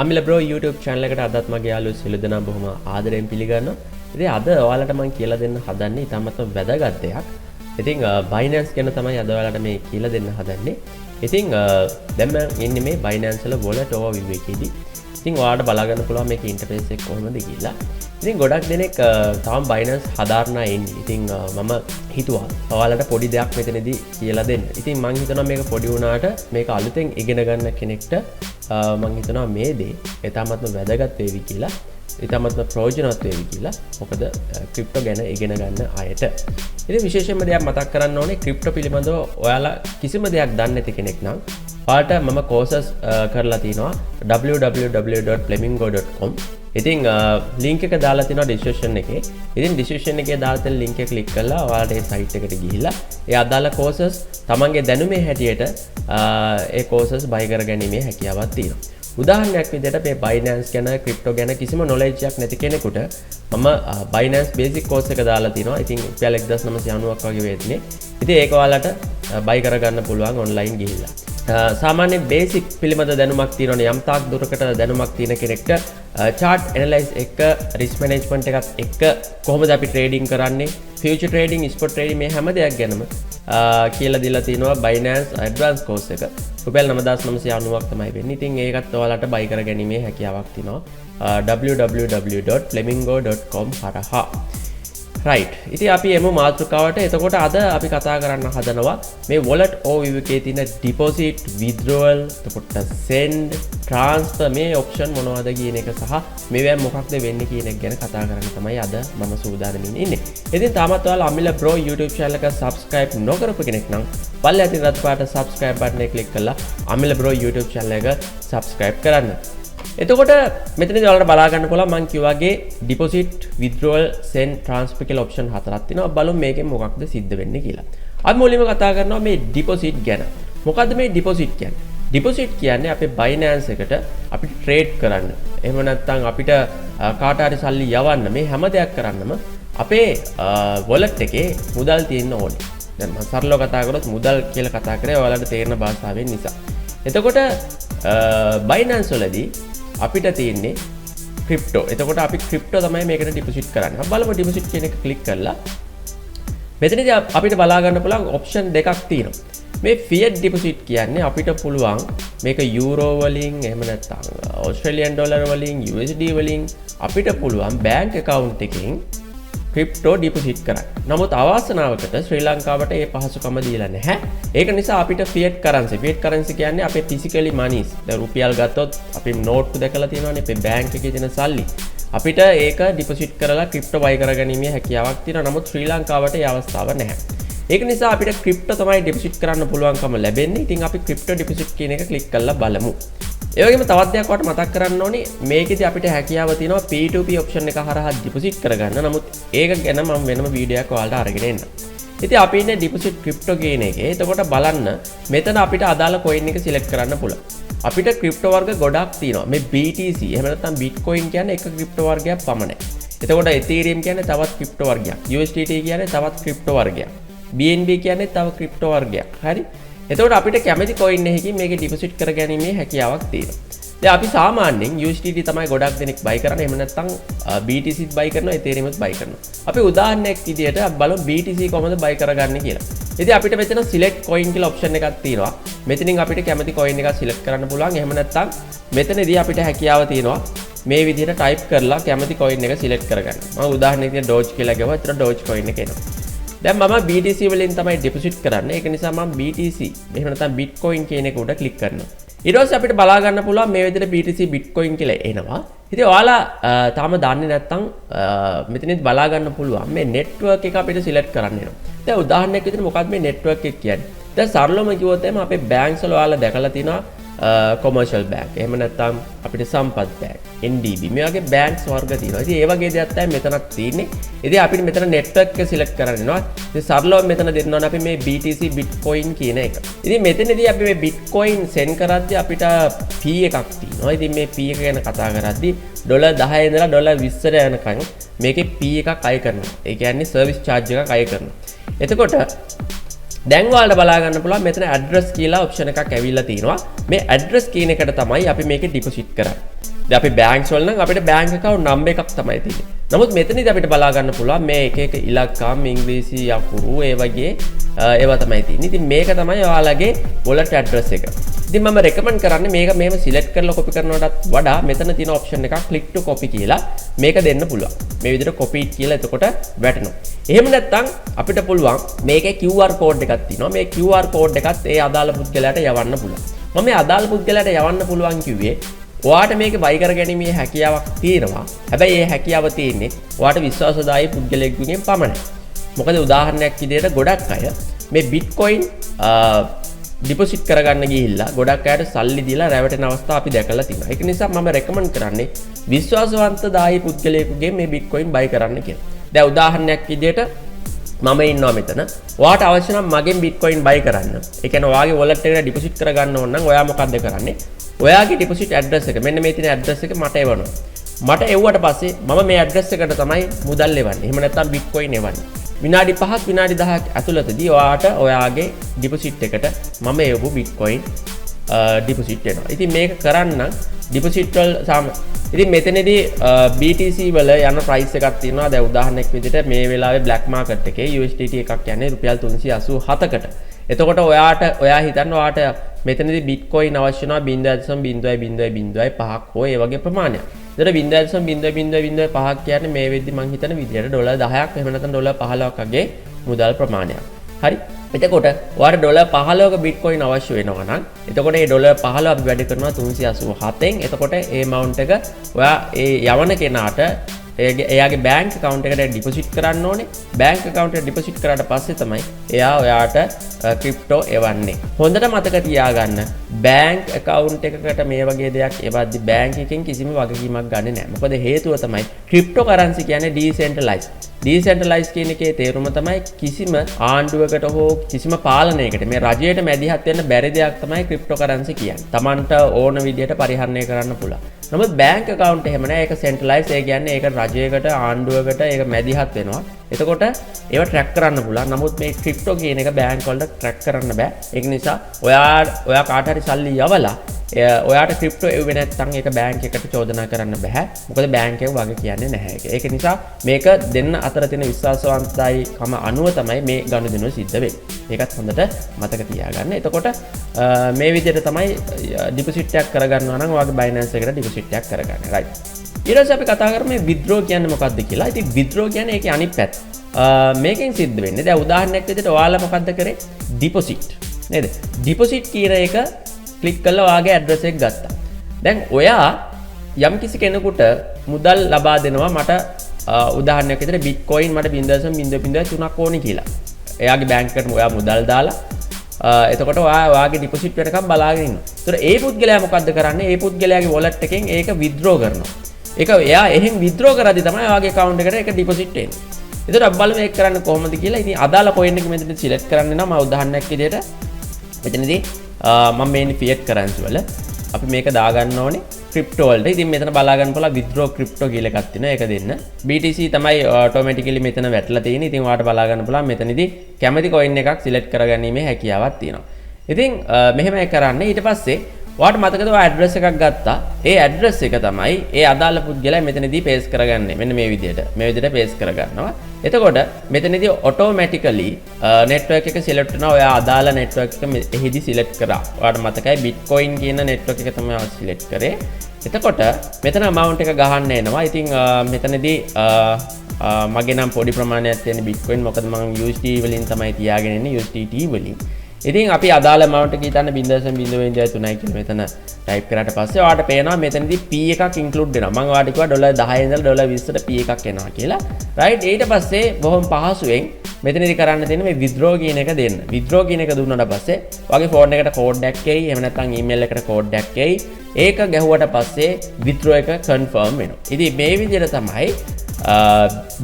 amilabro YouTube channel එකට අදත් මගේ යාළුවෝ සියලු දෙනා බොහොම ආදරෙන් පිළිගන්නවා. ඉතින් අද ඔයාලට මම කියලා දෙන්න හදන්නේ ඉතාමත් වැදගත් දෙයක්. ඉතින් Binance ගැන තමයි අද ඔයාලට මේ කියලා දෙන්න හදන්නේ. ඉතින් දැන් මම ඉන්නේ මේ Binance වල wallet overview එකේදී. ඉතින් ඔයාලට බලා ගන්න පුළුවන් මේකේ ඉන්ටර්ෆේස් එක කොහොමද කියලා. ඉතින් ගොඩක් දෙනෙක් තාම Binance හදාarනා ඉන්නේ. ඉතින් මම හිතුවා ඔයාලට පොඩි දෙයක් මෙතනදී කියලා දෙන්න. ඉතින් මම හිතනවා මේක පොඩි වුණාට මේක අලුතෙන් ඉගෙන ගන්න කෙනෙක්ට මම හිතනවා මේ දේ ඉතාමත්ම වැදගත් වේවි කියලා. ඉතාමත්ම ප්‍රයෝජනවත් වේවි කියලා. මොකද ක්‍රිප්ටෝ ගැන ඉගෙන ගන්න අයට. ඉතින් විශේෂයෙන්ම දෙයක් මතක් කරන්න ඕනේ ක්‍රිප්ටෝ පිළිබඳව ඔයාලා කිසිම දෙයක් දන්නේ නැති කෙනෙක් නම් ඔයාලට මම courses කරලා තිනවා www.flamingo.com. ඉතින් link එක දාලා තිනවා description එකේ. ඉතින් description එකේ දාලා තියෙන link එක click කරලා ඔයාලට ඒ site එකට ගිහිල්ලා ඒ අදාළ courses තමන්ගේ දැනුමේ හැටියට ඒ courses buy කරගැනීමේ හැකියාවක් තියෙනවා. උදාහරණයක් විදිහට මේ Binance ගැන ක්‍රිප්ටෝ ගැන කිසිම knowledge එකක් නැති කෙනෙකුට මම Binance basic course එක දාලා තිනවා. ඉතින් රුපියල් 1990ක් වගේ වෙන්නේ. ඉතින් ඒක ඔයාලට buy කරගන්න පුළුවන් online ගිහිල්ලා. සාමාන්‍ය බේසික් පිළිබඳ දැනුමක් තියෙනවනේ යම් තාක් දුරකට දැනුමක් තියෙන කෙනෙක්ට chart analyze එක risk management එකත් එක්ක කොහොමද අපි trading කරන්නේ future trading spot trading මේ හැම දෙයක් ගැනම කියලා දීලා තිනවා Binance advanced course එක. රුපියල් 9990ක් තමයි වෙන්නේ. ඉතින් ඒකත් ඔයාලට buy කරගැනීමේ හැකියාවක් තියෙනවා www.flamingo.com හරහා. right. ඉතින් අපි එමු මාතෘකාවට. එතකොට අද අපි කතා කරන්න හදනවා මේ wallet overview එකේ තියෙන deposit, withdrawal, එතකොට send, transfer මේ option මොනවද කියන එක සහ මේවෙන් මොකක්ද වෙන්නේ කියන එක ගැන කතා කරන්න තමයි අද මම සූදානම්ින් ඉන්නේ. ඉතින් තාමත් ඔයාලා amilabro YouTube channel එක subscribe නොකරපු කෙනෙක් නම් පල්ලෙහා තියෙන රත් පාට subscribe button එක click කරලා amilabro YouTube channel එක subscribe කරන්න. එතකොට මෙතනදී ඔයාලට බලා ගන්න පුළුවන් මම කිව්වාගේ deposit, withdrawal, send, transfer කියලා option හතරක් තියෙනවා. බලමු මේකෙන් මොකක්ද සිද්ධ වෙන්නේ කියලා. අපි මුලින්ම කතා කරනවා මේ deposit ගැන. මොකද්ද මේ deposit කියන්නේ? deposit කියන්නේ අපේ Binance එකට අපිට trade කරන්න. එහෙම නැත්නම් අපිට කාට හරි සල්ලි යවන්න මේ හැම දෙයක් කරන්නම අපේ wallet එකේ මුදල් තියෙන්න ඕනේ. දැන් මම සරලව කතා කරොත් මුදල් කියලා කතා කරේ ඔයාලට තේරෙන භාෂාවෙන් නිසා. එතකොට Binance වලදී අපිට තියෙන්නේ ක්‍රිප්ටෝ. එතකොට අපි ක්‍රිප්ටෝ තමයි මේකට ඩිපොසිට් කරන්නේ. අපි බලමු ඩිපොසිට් කියන එක ක්ලික් කරලා මෙතනදී අපිට බලා ගන්න පුළුවන් ඔප්ෂන් දෙකක් තියෙනවා. මේ fiat deposit කියන්නේ අපිට පුළුවන් මේක යූරෝ වලින් එහෙම නැත්නම් ඕස්ට්‍රේලියන් ඩොලර් වලින් USD වලින් අපිට පුළුවන් බැංක් account එකකින් ක්‍රිප්ටෝ ඩිපොසිට් කරන්න. නමුත් අවාසනාවකට ශ්‍රී ලංකාවට ඒ පහසුකම දීලා නැහැ. ඒක නිසා අපිට fiat currency කියන්නේ අපේ physically monies. දැන් රුපියල් ගත්තොත් අපි නෝට්ටු දැකලා තියෙනවානේ අපේ බැංක් එකේ තියෙන සල්ලි. අපිට ඒක ඩිපොසිට් කරලා ක්‍රිප්ටෝ buy කරගැනීමේ හැකියාවක් තියෙනවා. නමුත් ශ්‍රී ලංකාවට ඒ අවස්ථාව නැහැ. ඒක නිසා අපිට ක්‍රිප්ටෝ තමයි ඩිපොසිට් කරන්න පුළුවන්කම ලැබෙන්නේ. ඉතින් අපි ක්‍රිප්ටෝ ඩිපොසිට් කියන එක ක්ලික් කරලා බලමු. ඒ වගේම තවත් දෙයක් වට මතක් කරන්න ඕනේ මේකෙදි අපිට හැකියාව තියෙනවා P2P option එක හරහා ඩිපොසිට් කරගන්න. නමුත් ඒක ගැන මම වෙනම වීඩියෝ එකක් ඔයාලට අරගෙන එන්නම්. ඉතින් අපි ඉන්නේ ඩිපොසිට් ක්‍රිප්ටෝ කියන එකේ. එතකොට බලන්න මෙතන අපිට අදාළ coin එක select කරන්න පුළුවන්. අපිට ක්‍රිප්ටෝ වර්ග ගොඩක් තියෙනවා. මේ BTC එහෙම නැත්නම් Bitcoin කියන්නේ එක ක්‍රිප්ටෝ වර්ගයක් පමණයි. එතකොට Ethereum කියන්නේ තවත් ක්‍රිප්ටෝ වර්ගයක්. USDT කියන්නේ තවත් ක්‍රිප්ටෝ වර්ගයක්. BNB කියන්නේ තව ක්‍රිප්ටෝ වර්ගයක්. හරි? එතකොට අපිට කැමති coin එකකින් මේකේ ඩිපොසිට් කරගැනීමේ හැකියාවක් තියෙනවා. දැන් අපි සාමාන්‍යයෙන් USDT තමයි ගොඩක් දෙනෙක් buy කරන්නේ. එහෙම නැත්නම් BTCත් buy කරනවා, Ethereumත් buy කරනවා. අපි උදාහරණයක් විදියට බලමු BTC කොහොමද buy කරගන්නේ කියලා. ඉතින් අපිට මෙතන select coin කියලා option එකක් තියෙනවා. මෙතනින් අපිට කැමති coin එකක් select කරන්න පුළුවන්. එහෙම නැත්නම් මෙතනදී අපිට හැකියාව තියෙනවා මේ විදිහට type කරලා කැමති coin එක select කරගන්න. මම උදාහරණයක් විදියට Doge කියලා ගියවා. ඒතර Doge coin එක එනවා. දැන් මම BTC වලින් තමයි ඩිපොසිට් කරන්නේ. ඒක නිසා මම BTC එහෙම නැත්නම් Bitcoin කියන එක උඩ ක්ලික් කරනවා. ඊට පස්සේ අපිට බලා ගන්න පුළුවන් මේ විදිහට BTC Bitcoin කියලා එනවා. ඉතින් ඔයාලා තාම දන්නේ නැත්නම් මෙතනත් බලා ගන්න පුළුවන් මේ network එක අපිට select කරන්න වෙනවා. දැන් උදාහරණයක් විදිහට මොකක්ද මේ network එක කියන්නේ? දැන් සරලවම කිව්වොත් එහම අපේ banks වල ඔයාලා දැකලා තිනවා commercial bank. එහෙම නැත්නම් අපිට සම්පත් bank, NDB මේ වගේ banks වර්ග තියෙනවා. ඉතින් ඒ වගේ දේවල් තමයි මෙතනක් තියෙන්නේ. ඉතින් අපිට මෙතන network එක select කරන්න වෙනවා. ඉතින් සරලව මෙතන දෙන්න ඕනේ අපි මේ BTC Bitcoin කියන එක. ඉතින් මෙතනදී අපි මේ Bitcoin send කරද්දී අපිට fee එකක් තියෙනවා. ඉතින් මේ fee එක ගැන කතා කරද්දී $10 ඉඳලා $20 යනකම් මේකේ fee එකක් අය කරනවා. ඒ කියන්නේ service charge එකක් අය කරනවා. එතකොට දැන් ඔයාලට බලා ගන්න පුළුවන් මෙතන address කියලා option එකක් ඇවිල්ලා තිනවා. මේ address කියන එකට තමයි අපි මේකේ deposit කරන්නේ. දැන් අපි බැංක්ස් වල නම් අපිට බැංක් account number එකක් තමයි තියෙන්නේ. නමුත් මෙතනදී අපිට බලා ගන්න පුළුවන් මේ එක එක ඉලක්කම් ඉංග්‍රීසි අකුරු ඒ වගේ ඒවා තමයි තියෙන්නේ. ඉතින් මේක තමයි ඔයාලගේ wallet address එක. ඉතින් මම recommend කරන්නේ මේක මෙහෙම select කරලා copy කරනවටත් වඩා මෙතන තියෙන option එකක් click to copy කියලා මේක දෙන්න පුළුවන්. මේ විදිහට copy කියලා එතකොට වැටෙනවා. එහෙම නැත්නම් අපිට පුළුවන් මේකේ QR code එකක් තියෙනවා. මේ QR code එකත් ඒ අදාළ පුද්ගලයාට යවන්න පුළුවන්. මම මේ අදාළ පුද්ගලයාට යවන්න පුළුවන් කිව්වේ ඔයාට මේක buy කර ගැනීමේ හැකියාවක් තියෙනවා. හැබැයි ඒ හැකියාව තියෙන්නේ ඔයාට විශ්වාසදායී පුද්ගලයෙකුගෙන් පමණයි. මොකද උදාහරණයක් විදිහට ගොඩක් අය මේ Bitcoin ඩිපොසිට් කරගන්න ගිහිල්ලා ගොඩක් අයට සල්ලි දීලා රැවටෙන අවස්ථා අපි දැකලා තියෙනවා. ඒක නිසා මම රෙකමන්ඩ් කරන්නේ විශ්වාසවන්තදායී පුද්ගලයෙකුගෙන් මේ Bitcoin buy කරන්න කියලා. දැන් උදාහරණයක් විදිහට මම ඉන්නවා මෙතන. ඔයාට අවශ්‍ය නම් මගෙන් Bitcoin buy කරන්න. ඒ කියන්නේ ඔයාගේ wallet එකට ඩිපොසිට් කරගන්න ඕන නම් ඔයා මොකද්ද කරන්නේ? ඔයාගේ ඩිපොසිට් ඇඩ්‍රස් එක මෙන්න මේ තියෙන ඇඩ්‍රස් එක මට එවනවා. මට එවුවට පස්සේ මම මේ ඇඩ්‍රස් එකට තමයි මුදල් එවන්නේ. එහෙම නැත්නම් Bitcoin එවන්නේ. විනාඩි 5ක් විනාඩි 10ක් ඇතුළතදී ඔයාට ඔයාගේ ඩිපොසිට් එකට මම එවපු Bitcoin ඩිපොසිට් වෙනවා. ඉතින් මේක කරන්න ඩිපොසිට් වල ඉතින් මෙතනදී BTC වල යන ප්‍රයිස් එකක් තියෙනවා. දැන් උදාහරණයක් විදිහට මේ වෙලාවේ black market එකේ USDT එකක් යන්නේ රුපියල් 387කට. එතකොට ඔයා හිතන්න ඔයාට මෙතනදී Bitcoin අවශ්‍ය වෙනවා 0.0005ක් හෝ ඒ වගේ ප්‍රමාණයක්. ඒතර 0.0005ක් කියන්නේ මේ වෙද්දි මං හිතන විදිහට ඩොලර් 10ක් එහෙම නැත්නම් ඩොලර් 15ක් වගේ මුදල් ප්‍රමාණයක්. හරි. එතකොට ඔයාට ඩොලර් 15ක Bitcoin අවශ්‍ය වෙනවා නම් එතකොට මේ ඩොලර් 15 අපි වැඩි කරනවා 387න්. එතකොට ඒ amount එක ඔයා ඒ යවන කෙනාට එයාගේ බැංක් account එකට ඩිපොසිට් කරන්න ඕනේ. බැංක් account එකට ඩිපොසිට් කරාට පස්සේ තමයි එයා ඔයාට ක්‍රිප්ටෝ එවන්නේ. හොඳට මතක තියාගන්න බැංක් account එකකට මේ වගේ දෙයක් එවද්දි බැංක් එකෙන් කිසිම වගකීමක් ගන්නෙ නැහැ. මොකද හේතුව තමයි ක්‍රිප්ටෝ කරන්සි කියන්නේ ඩිසෙන්ට්‍රලයිස්. ඩිසෙන්ට්‍රලයිස් කියන එකේ තේරුම තමයි කිසිම ආණ්ඩුවකට හෝ කිසිම පාලනයකට මේ රජයට මැදිහත් වෙන්න බැරි දෙයක් තමයි ක්‍රිප්ටෝ කරන්සි කියන්නේ. Tamanට ඕන විදිහට පරිහරණය කරන්න පුළුවන්. නමුත් බැංක් account එහෙම නැහැ. ඒක සෙන්ට්‍රලයිස්. ඒ කියන්නේ ඒක රජයකට ආණ්ඩුවකට ඒක මැදිහත් වෙනවා. එතකොට ඒව ට්‍රැක් කරන්න පුළුවන්. නමුත් මේ ක්‍රිප්ටෝ කියන එක බැංක් වලට ට්‍රැක් කරන්න බෑ. ඒක නිසා ඔයා කාට හරි සල්ලි යවලා ඔයාට ක්‍රිප්ටෝ එව්වේ නැත්නම් ඒක බැංක් එකට චෝදනා කරන්න බෑ. මොකද බැංක් එක වගේ කියන්නේ නැහැ. ඒක නිසා මේක දෙන්න අතර තියෙන විශ්වාසවන්තයිකම අනුව තමයි මේ ගනුදෙනුව සිද්ධ වෙන්නේ. ඒකත් හොඳට මතක තියාගන්න. එතකොට මේ විදිහට තමයි ඩිපොසිට් එකක් කරගන්නවා නම් ඔයාගේ Binance එකට ඩිපොසිට් එකක් කරගන්න. රයිට්. ඊට පස්සේ අපි කතා කරමු මේ withdraw කියන්නේ මොකක්ද කියලා. ඉතින් withdraw කියන්නේ ඒකේ අනිත් පැත්ත. මේකෙන් සිද්ධ වෙන්නේ දැන් උදාහරණයක් විදිහට ඔයාලා මොකද්ද කරේ? ඩිපොසිට්. නේද? ඩිපොසිට් කියන එක ක්ලික් කරලා ඔයාගේ ඇඩ්‍රස් එක ගත්තා. දැන් ඔයා යම් කිසි කෙනෙකුට මුදල් ලබා දෙනවා මට උදාහරණයක් විදිහට Bitcoin මට 0.03ක් ඕනේ කියලා. එයාගේ බැංක් එකට ඔයා මුදල් දාලා එතකොට ඔයාගේ ඩිපොසිට් වෙනකම් බලාගෙන ඉන්නවා. ඒතර ඒ පුද්ගලයා මොකද්ද කරන්නේ? ඒ පුද්ගලයාගේ wallet එකෙන් ඒක withdraw කරනවා. ඒක එයා එහෙන් withdraw කරද්දී තමයි ඔයාගේ account එකට ඒක ඩිපොසිට් වෙන්නේ. ඒතර අපි බලමු මේක කරන්න කොහොමද කියලා. ඉතින් අදාළ coin එක මෙතන select කරන්න නම් මම උදාහරණයක් විදිහට මෙතනදී මම මේ fiat currency වල අපි මේක දාගන්න ඕනේ crypto වලට. ඉතින් මෙතන බලා ගන්න පුළුවන් withdraw crypto කියලා එකක් තියෙනවා. ඒක දෙන්න. BTC තමයි automatically මෙතන වැටලා තියෙන්නේ. ඉතින් ඔයාලට බලා ගන්න පුළුවන් මෙතනදී කැමති coin එකක් select කරගැනීමේ හැකියාවක් තියෙනවා. ඉතින් මෙහෙමයි කරන්නේ. ඊට පස්සේ ඔයාලට මතකද ඔය ඇඩ්‍රස් එකක් ගත්තා. ඒ ඇඩ්‍රස් එක තමයි ඒ අදාළ පුද්ගලයා මෙතනදී paste කරගන්නේ. මෙන්න මේ විදිහට. මේ විදිහට paste කරගන්නවා. එතකොට මෙතනදී automatically network එක select වෙනවා. ඔයා අදාළ network එක එහිදී select කරා. ඔයාලට මතකයි Bitcoin කියන network එක තමයි ඔයා select කරේ. එතකොට මෙතන amount එක ගහන්න එනවා. ඉතින් මෙතනදී මගේ නම් පොඩි ප්‍රමාණයක් තියෙන Bitcoin මොකද මම USD වලින් තමයි තියාගෙන ඉන්නේ USDT වලින්. ඉතින් අපි අදාළ amount එක හිතන්න 0.03යි කියලා මෙතන type කරාට පස්සේ ඔයාලට පේනවා මෙතනදී P එකක් include වෙනවා. මම ඔයාලට කිව්වා $10 ඉඳලා $20ට P එකක් එනවා කියලා. right ඊට පස්සේ බොහොම පහසුවෙන් මෙතනදී කරන්න තියෙන්නේ මේ withdraw කියන එක දෙන්න. withdraw කියන එක දුන්නාට පස්සේ ඔයාගේ phone එකට code එකක් එයි. එහෙම නැත්නම් email එකට code එකක් එයි. ඒක ගැහුවට පස්සේ withdraw එක confirm වෙනවා. ඉතින් මේ විදිහට තමයි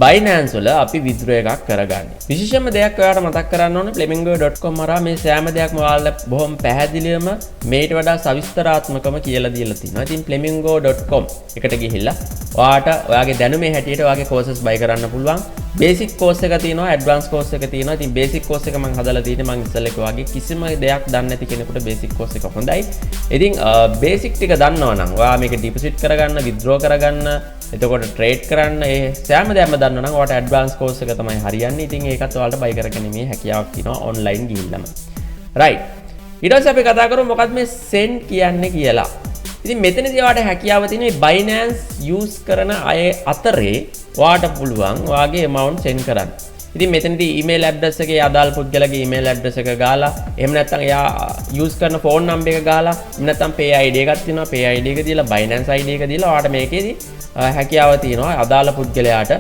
Binance වල අපි withdraw එකක් කරගන්නේ. විශේෂම දෙයක් ඔයාලට මතක් කරන්න ඕනේ flamingo.com හරහා මේ සෑම දෙයක්ම ඔයාලට බොහොම පැහැදිලිවම මේට වඩා සවිස්තරාත්මකව කියලා දීලා තිනවා. ඉතින් flamingo.com එකට ගිහිල්ලා ඔයාට ඔයාගේ දැනුමේ හැටියට ඔයාගේ courses buy කරන්න පුළුවන්. බේසික් කෝස් එක තියෙනවා ඇඩ්වාන්ස් කෝස් එක තියෙනවා. ඉතින් බේසික් කෝස් එක මම හදලා තියෙන්නේ මම ඉස්සෙල්ලා කිව්වා වගේ කිසිම දෙයක් දන්නේ නැති කෙනෙකුට බේසික් කෝස් එක හොඳයි. ඉතින් බේසික් ටික දන්නවා නම් ඔයා මේක ඩිපොසිට් කරගන්න, විත්ඩ්‍රෝ කරගන්න, එතකොට ට්‍රේඩ් කරන්න ඒ සෑම දෙයක්ම දන්නවා නම් ඔයාට ඇඩ්වාන්ස් කෝස් එක තමයි හරියන්නේ. ඉතින් ඒකත් ඔයාලට බයි කරගැනීමේ හැකියාවක් තියෙනවා ඔන්ලයින් ගිහිල්ලාම. රයිට්. ඊට පස්සේ අපි කතා කරමු මොකක්ද මේ send කියන්නේ කියලා. ඉතින් මෙතනදී ඔයාට හැකියාව තියෙන මේ Binance use කරන අය අතරේ ඔයාට පුළුවන් ඔයාගේ amount send කරන්න. ඉතින් මෙතනදී email address එකේ අදාළ පුද්ගලගේ email address එක ගාලා එහෙම නැත්නම් එයා use කරන phone number එක ගාලා එහෙම නැත්නම් pay ID එකක් තියෙනවා pay ID එක දීලා Binance ID එක දීලා ඔයාට මේකේදී හැකියාව තියෙනවා අදාළ පුද්ගලයාට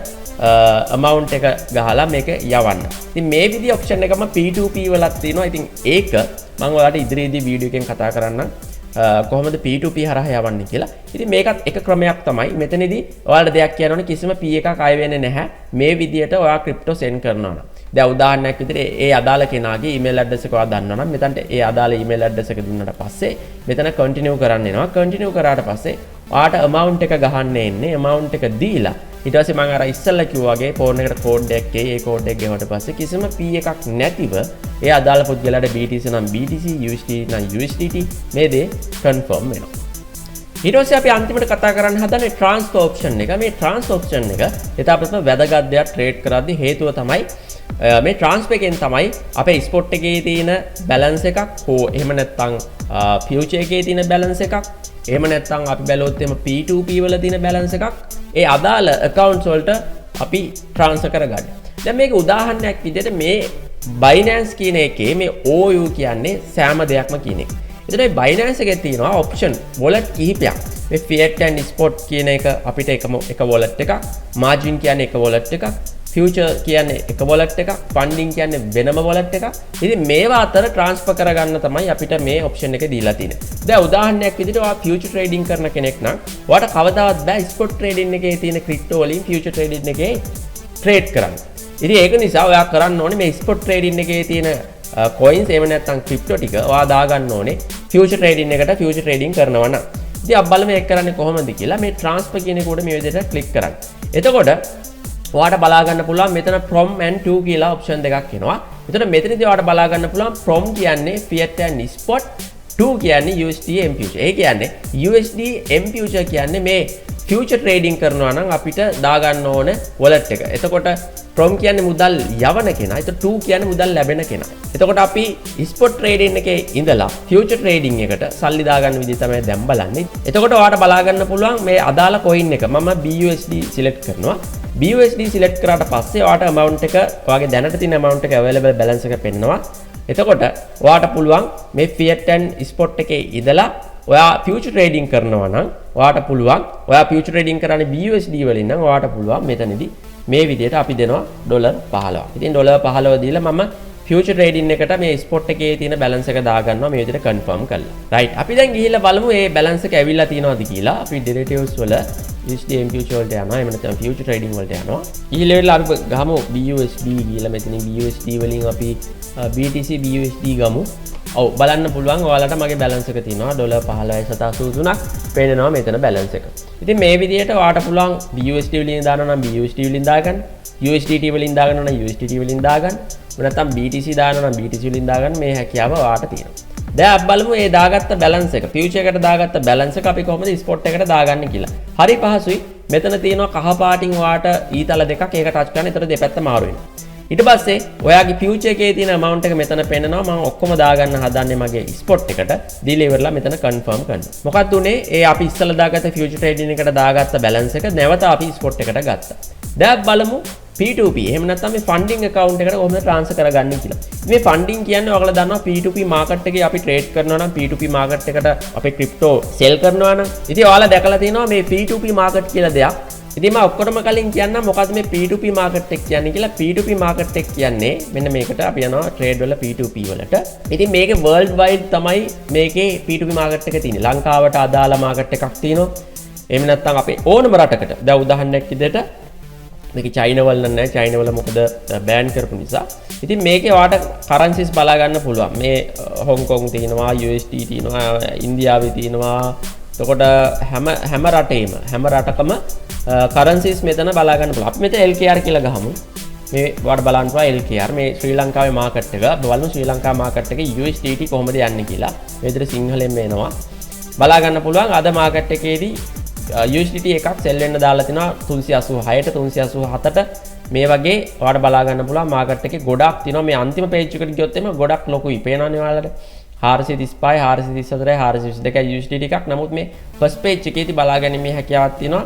amount එක ගහලා මේක යවන්න. ඉතින් මේ විදිහේ option එකම P2P වලත් තියෙනවා. ඉතින් ඒක මම ඔයාලට ඉදිරියේදී වීඩියෝ එකෙන් කතා කරන්නම්. කොහොමද P2P හරහා යවන්නේ කියලා. ඉතින් මේකත් එක ක්‍රමයක් තමයි. මෙතනදී ඔයාලට දෙයක් කියන්න ඕනේ කිසිම P එකක් අය වෙන්නේ නැහැ. මේ විදියට ඔයා ක්‍රිප්ටෝ send කරනවා නම්. දැන් උදාහරණයක් විදිහට ඒ අදාළ කෙනාගේ email address එක ඔයා දන්නවා නම් මෙතනට ඒ අදාළ email address එක දුන්නාට පස්සේ මෙතන continue කරන්න එනවා. continue කරාට පස්සේ ඔයාට amount එක ගහන්න එන්නේ. amount එක දීලා ඊට පස්සේ මම අර ඉස්සෙල්ලා කිව්වා වගේ ෆෝන් එකට කෝඩ් එකක් එයි. ඒ කෝඩ් එක ගෙවුවට පස්සේ කිසිම P එකක් නැතිව ඒ අදාළ පුද්ගලයාට BTC නම් BTC, USDT නම් USDT මේ දේ කන්ෆර්ම් වෙනවා. ඊට පස්සේ අපි අන්තිමට කතා කරන්න හදන්නේ transfer option එක. මේ transfer option එක ඊටපස්සේ වැදගත් දෙයක් ට්‍රේඩ් කරද්දී හේතුව තමයි මේ transfer එකෙන් තමයි අපේ spot එකේ තියෙන balance එකක් හෝ එහෙම නැත්නම් future එකේ තියෙන balance එකක් එහෙම නැත්නම් අපි බැලුවොත් එම P2P වල තියෙන balance එකක් ඒ අදාළ accounts වලට අපි transfer කරගන්න. දැන් මේක උදාහරණයක් විදිහට මේ Binance කියන එකේ මේ OU කියන්නේ සෑම දෙයක්ම කියන එක. එතන මේ Binance එකේ තියෙනවා option wallet කිහිපයක්. මේ fiat and spot කියන එක අපිට එක wallet එකක්, margin කියන්නේ එක wallet එකක්, future කියන්නේ එක wallet එකක්, funding කියන්නේ වෙනම wallet එකක්. ඉතින් මේවා අතර transfer කරගන්න තමයි අපිට මේ option එක දීලා තියෙන්නේ. දැන් උදාහරණයක් විදිහට ඔයා future trading කරන කෙනෙක් නම් ඔයාට කවදාවත් බෑ spot trading එකේ තියෙන crypto වලින් future trading එකේ trade කරන්න. ඉතින් ඒක නිසා ඔයා කරන්න ඕනේ මේ spot trading එකේ තියෙන coins එහෙම නැත්නම් crypto ටික ඔයා දාගන්න ඕනේ future trading එකට future trading කරනවා නම්. ඉතින් අපි බලමු ඒක කරන්නේ කොහොමද කියලා. මේ transfer කියන එක උඩ මේ විදිහට click කරන්න. එතකොට ඔයාට බලා ගන්න පුළුවන් මෙතන from and to කියලා option දෙකක් එනවා. එතකොට මෙතනදී ඔයාට බලා ගන්න පුළුවන් from කියන්නේ fiat and spot, to කියන්නේ USD M future. ඒ කියන්නේ USD M future කියන්නේ මේ future trading කරනවා නම් අපිට දාගන්න ඕන wallet එක. එතකොට from කියන්නේ මුදල් යවන කෙනා. එතකොට to කියන්නේ මුදල් ලැබෙන කෙනා. එතකොට අපි spot trading එකේ ඉඳලා future trading එකට සල්ලි දාගන්න විදිහ තමයි දැන් බලන්නේ. එතකොට ඔයාට බලා ගන්න පුළුවන් මේ අදාළ coin එක. මම BUSD select කරනවා. BUSD select කරාට පස්සේ ඔයාට amount එක ඔයාගේ දැනට තියෙන amount එක available balance එක පෙන්නනවා. එතකොට ඔයාට පුළුවන් මේ fiat and spot එකේ ඉඳලා ඔයා future trading කරනවා නම් ඔයාට පුළුවන් ඔයා future trading කරන්නේ BUSD වලින් නම් ඔයාට පුළුවන් මෙතනදී මේ විදිහට අපි දෙනවා $15. ඉතින් $15 දීලා මම future trading එකට මේ spot එකේ තියෙන balance එක දාගන්නවා මේ විදිහට confirm කරලා. right. අපි දැන් ගිහිල්ලා බලමු මේ balance එක ඇවිල්ලා තියෙනවද කියලා. අපි derivatives වල USD M future වලට යනවා. එහෙම නැත්නම් future trading වලට යනවා. ඊළඟට අපි ගමු BUSD කියලා. මෙතනින් BUSD වලින් අපි BTC BUSD ගමු. ඔව් බලන්න පුළුවන් ඔයාලට මගේ balance එක තියෙනවා $15.83ක් පේනවා මෙතන balance එක. ඉතින් මේ විදිහට ඔයාට පුළුවන් BUSD වලින් දානවා නම් BUSD වලින් දාගන්න, USDT වලින් දාගන්න නම් USDT වලින් දාගන්න, නැත්නම් BTC දානවා නම් BTC වලින් දාගන්න මේ හැකියාව ඔයාට තියෙනවා. දැන් අපි බලමු මේ දාගත්ත balance එක future එකට දාගත්ත balance එක අපි කොහොමද spot එකට දාගන්නේ කියලා. හරි පහසුයි. මෙතන තියෙනවා කහ පාටින් ඔයාට ඊතල දෙකක් ඒක ටච් කරන්න. ඒතර දෙපැත්ත මාරු වෙනවා. ඊට පස්සේ ඔයාගේ future එකේ තියෙන amount එක මෙතන පෙන්නනවා. මම ඔක්කොම දාගන්න හදන්නේ මගේ spot එකට. දීලා ඉවරලා මෙතන confirm කරනවා. මොකක්ද උනේ? ඒ අපි ඉස්සලා දාගත්ත future trading එකට දාගත්ත balance එක නැවත අපි spot එකට ගත්තා. දැන් බලමු P2P එහෙම නැත්නම් මේ funding account එකට කොහොමද transfer කරගන්නේ කියලා. මේ funding කියන්නේ ඔයාලා දන්නවා P2P market එකේ අපි trade කරනවා නම් P2P market එකට අපේ crypto sell කරනවා නම් ඉතින් ඔයාලා දැකලා තියෙනවා මේ P2P market කියලා දෙයක්. ඉතින් මම ඔක්කොටම කලින් කියන්නම් මොකද්ද මේ P2P market එක කියන්නේ කියලා. P2P market එක කියන්නේ මෙන්න මේකට අපි යනවා trade වල P2P වලට. ඉතින් මේකේ world wide තමයි මේකේ P2P market එක තියෙන්නේ. ලංකාවට අදාළ market එකක් තියෙනවා. එහෙම නැත්නම් අපේ ඕනම රටකට. දැන් උදාහරණයක් විදිහට මේක චයිනා වල නැහැ. චයිනා වල මොකද බෑන් කරපු නිසා. ඉතින් මේකේ ඔයාට currencies බලා ගන්න පුළුවන්. මේ හොංකොං තියෙනවා, USD තියෙනවා, ඉන්දියාවේ තියෙනවා. එතකොට හැම රටේම හැම රටකම currencies මෙතන බලා ගන්න පුළුවන්. අපි මෙතන LKR කියලා ගහමු. මේ වට බලන්න පුළුවන් LKR මේ ශ්‍රී ලංකාවේ මාකට් එක බලමු ශ්‍රී ලංකා මාකට් එකේ USDT කොහොමද යන්නේ කියලා මේ විදිහට සිංහලෙන් මේනවා බලා ගන්න පුළුවන් අද මාකට් එකේදී USDT එකක් සෙල් වෙන්න දාලා තිනවා 386ට 387ට මේ වගේ ඔයාලට බලා ගන්න පුළුවන් මාකට් එකේ ගොඩක් තිනවා මේ අන්තිම පේජ් එකට ගියොත් එimhe ගොඩක් ලොකුයි පේනවනේ ඔයාලට 435 434 422 USDT එකක් නමුත් මේ ෆස්ට් පේජ් එකේදී බලා ගැනීමේ හැකියාවක් තියෙනවා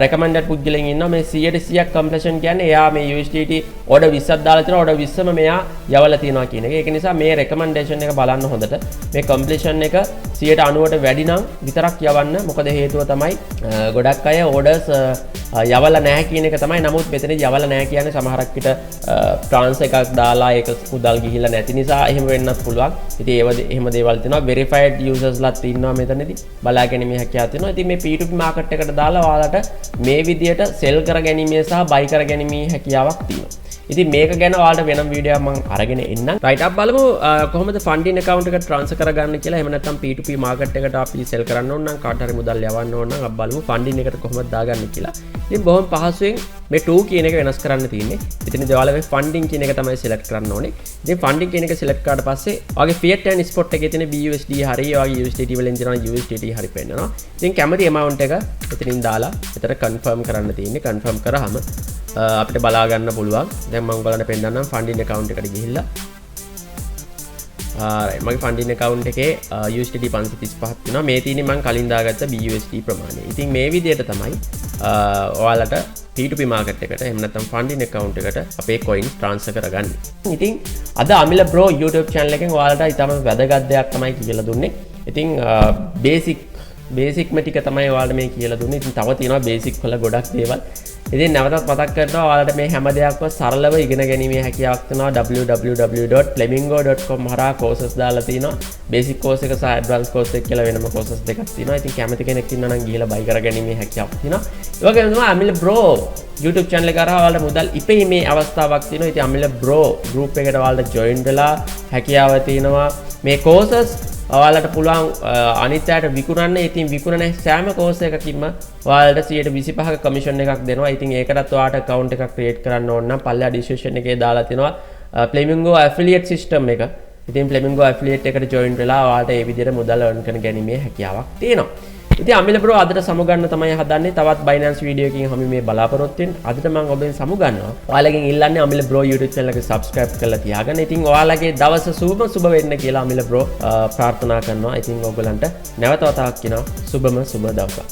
recommended පුද්ගලයන් ඉන්නවා මේ 100%ක් completion කියන්නේ එයා මේ USDT order 20ක් දාලා තියෙනවා order 20ම මෙයා යවලා තියෙනවා කියන එක. ඒක නිසා මේ recommendation එක බලන්න හොඳට. මේ completion එක 90ට වැඩි නම් විතරක් යවන්න. මොකද හේතුව තමයි ගොඩක් අය orders යවලා නැහැ කියන එක තමයි. නමුත් මෙතනදී යවලා නැහැ කියන්නේ සමහරක් විට trans එකක් දාලා ඒක මුදල් ගිහිල්ලා නැති නිසා එහෙම වෙන්නත් පුළුවන්. ඉතින් එහෙම දේවල් තියෙනවා. verified users ලාත් ඉන්නවා මෙතනදී. බලා ගැනීමේ හැකියාව තියෙනවා. ඉතින් මේ P2P market එකට දාලා ඔයාලට මේ විදියට sell කර ගැනීම සහ buy කර ගැනීමේ හැකියාවක් තියෙනවා. ඉතින් මේක ගැන ඔයාලට වෙනම වීඩියෝ එකක් මම අරගෙන එන්නම්. right අපි බලමු කොහොමද funding account එක transfer කරගන්න කියලා. එහෙම නැත්නම් P2P market එකට අපි sell කරන්න ඕන නම් කාට හරි මුදල් යවන්න ඕන නම් අපි බලමු funding එකට කොහොමද දාගන්නේ කියලා. ඉතින් බොහොම පහසුවෙන් මේ 2 කියන එක වෙනස් කරන්න තියෙන්නේ. ඉතින් ඔයාලා මේ funding කියන එක තමයි select කරන්න ඕනේ. ඉතින් funding කියන එක select කරාට පස්සේ ඔයාගේ fiat and spot එකේ තියෙන BUSD හරි ඔයාගේ USDT වලින් තියෙන USDT හරි පෙන්නනවා. ඉතින් කැමති amount එක එතනින් දාලා එතන confirm කරන්න තියෙන්නේ. confirm කරාම අපිට බලා ගන්න පුළුවන්. දැන් මම ඔයාලට පෙන්නන්නම් funding account එකට ගිහිල්ලා. මගේ funding account එකේ USDT 535ක් තියෙනවා. මේ තියෙන්නේ මම කලින් දාගත්ත BUSD ප්‍රමාණය. ඉතින් මේ විදිහට තමයි ඔයාලට P2P market එකට එහෙම නැත්නම් funding account එකට අපේ coins transfer කරගන්න. ඉතින් අද Amila Bro YouTube channel එකෙන් ඔයාලට ඊටම වැදගත් දෙයක් තමයි කියලා දුන්නේ. ඉතින් බේසික් ටික තමයි ඔයාලට මේ කියලා දුන්නේ. ඉතින් තව තියෙනවා බේසික් වල ගොඩක් දේවල්. ඉතින් නැවතත් මතක් කරනවා ඔයාලට මේ හැම දෙයක්ම සරලව ඉගෙන ගැනීමේ හැකියාවක් තියෙනවා www.flamingo.com හරහා courses දාලා තිනවා. basic course එක සහ advanced course එක කියලා වෙනම courses දෙකක් තියෙනවා. ඉතින් කැමති කෙනෙක් ඉන්නවා නම් ගිහලා buy කරගැනීමේ හැකියාවක් තියෙනවා. ඒ වගේම තමයි Amila Bro YouTube channel එක කරා ඔයාලට මුදල් ඉපීමේ අවස්ථාවක් තියෙනවා. ඉතින් Amila Bro group එකට ඔයාලට join වෙලා හැකියාව තියෙනවා. මේ courses ඔයාලට පුළුවන් අනිත් අයට විකුණන්න. ඉතින් විකුණන සෑම course එකකින්ම ඔයාලට 125ක commission එකක් දෙනවා. ඉතින් ඒකටත් ඔයාලට account එකක් create කරන්න ඕන නම් පල්ලෙහා description එකේ දාලා තිනවා Flamingo affiliate system එක. ඉතින් Flamingo affiliate එකට join වෙලා ඔයාලට මේ විදිහට මුදල් earn කරන ගැනීමේ හැකියාවක් තියෙනවා. ඉතින් Amila Bro අදට සමුගන්න තමයි හදන්නේ. තවත් Binance වීඩියෝ එකකින් අපි මේ බලාපොරොත්තු වෙන්නේ. අදට මම ඔබෙන් සමුගන්නවා. ඔයාලගෙන් ඉල්ලන්නේ Amila Bro YouTube channel එක subscribe කරලා තියාගන්න. ඉතින් ඔයාලගේ දවස සුබ වෙන්න කියලා Amila Bro ප්‍රාර්ථනා කරනවා. ඉතින් ඔයගලන්ට නැවත වතාවක් කියනවා සුබම සුබ දවසක්.